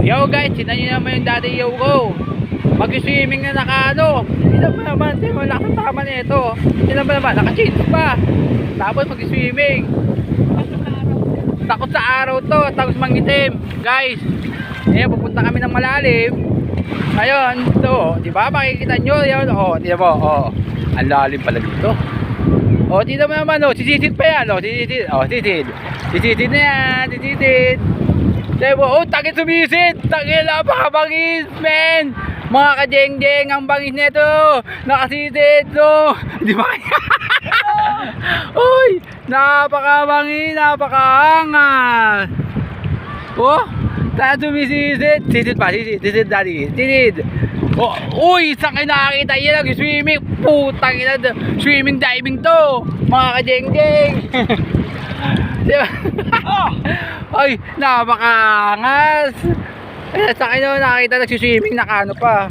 Yo guys, sinan nyo naman yung daddy yo ko. Mag-swimming na naka-ano. Sino ba naman? Sino ba nakasama nito? Sino ba naman? Naka-change pa. Tapos mag-swimming. Takot sa araw to. Takot mangitim. Guys, pupunta kami ng malalim. Ngayon, ito. Diba? Makikita nyo. Yan. Tignan mo. Ang lalim pala dito. Tignan mo naman. Sisisid pa yan. Sisid. Sisisid na yan. Sisisid. Diba? Takit sumisid. Takit napakabangis, men. Mga kajeng-jeng ang bangis nito. Nakasisid, no? Di ba? Uy, napakabangis, napakaangas. Takit sumisid. Sisid pa, sisid daddy. Sisid. Uy, saan kayo nakakita yan? Nag-swimming. Putang ina, swimming diving to. Mga kajeng-jeng. Diba? Ay, napakaangas. Sa akin naman nakakita nagsiswimming, naka-ano pa,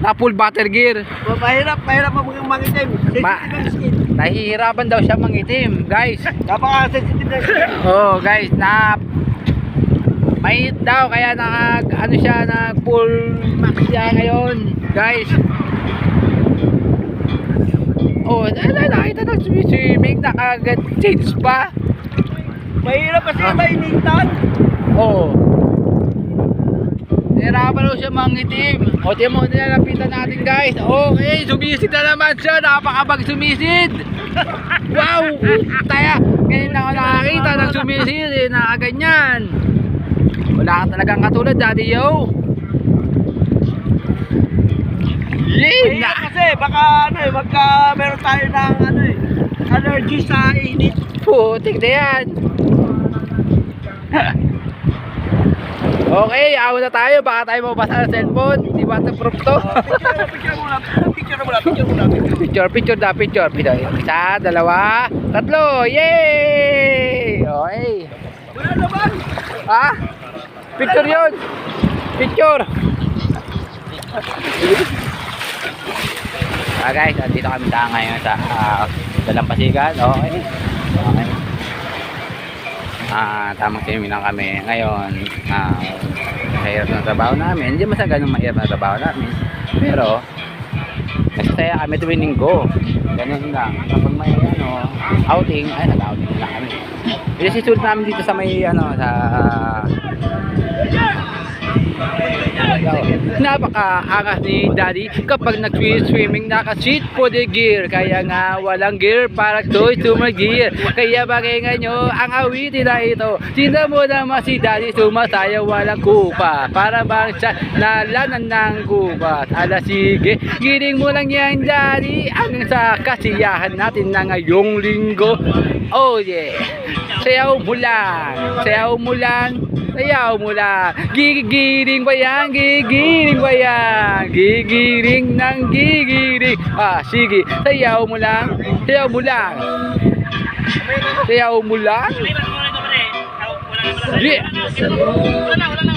na full battle gear. Mahirap mangitim. Nahihirapan daw siya mangitim, guys. Napaka-sensitive na siya. Guys, mainit daw, kaya ano siya, nag full max siya ngayon, guys. Nakita nagsiswimming, naka-change pa. Mahirap kasi mainitan. Nahirapan daw siya mangitim. Tiyan mo, nilalapitan natin, guys. Okay, sumisid na naman siya. Napakabag sumisid. Wow, taya. Ngayon lang ako nakakita ng sumisid, nakaganyan. Wala ka talagang katulad, daddy yo. Mahirap kasi, baka meron tayo ng allergy sa init. Putik na yan. Okay, awa na tayo. Baka tayo mabasa sa cellphone. Di ba waterproof to? Picture na. Isa, dalawa, tatlo. Yay! Okay. Wala naman. Picture yun. Picture. Guys, dito kami ngayon sa Dalampasigan. Okay. Tamang seminar kami ngayon. Mahirap na trabaho namin. Hindi masaya ganun mahirap na trabaho namin, pero nagsasaya kami tuwing linggo. Ganun lang. Kapag may outing, nag-outing lang kami. Isisulit namin dito sa may sa napakaangas ni daddy kapag nag-swimming, naka-seat for the gear. Kaya nga walang gear para toy gear. Kaya bagay nyo ang awitin na ito. Sino mo naman si daddy sumasayaw walang kupa, para bang siya nalanan ng kupa. Sige, giling mo lang yan, daddy, ang sa kasiyahan natin na ngayong linggo. Sayaw mo lang. Sayaw mo lang. Gigiring ba yan? Gigiring ng gigiring. Sige. Sayaw mo lang. Yeah. Wala na.